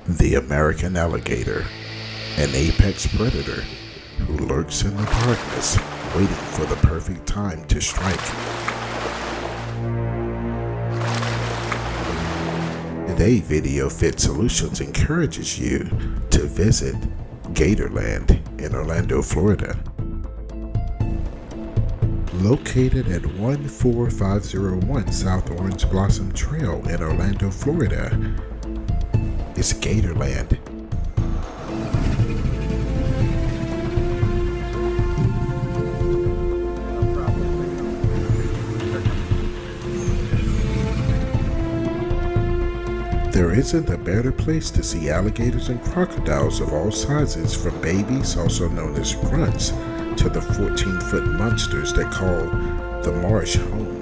The American alligator, an apex predator who lurks in the darkness, waiting for the perfect time to strike. Today, Video Fit Solutions encourages you to visit Gatorland in Orlando, Florida. Located at 14501 South Orange Blossom Trail in Orlando, Florida, is Gatorland. There isn't a better place to see alligators and crocodiles of all sizes, from babies, also known as grunts, to the 14-foot monsters that call the marsh home.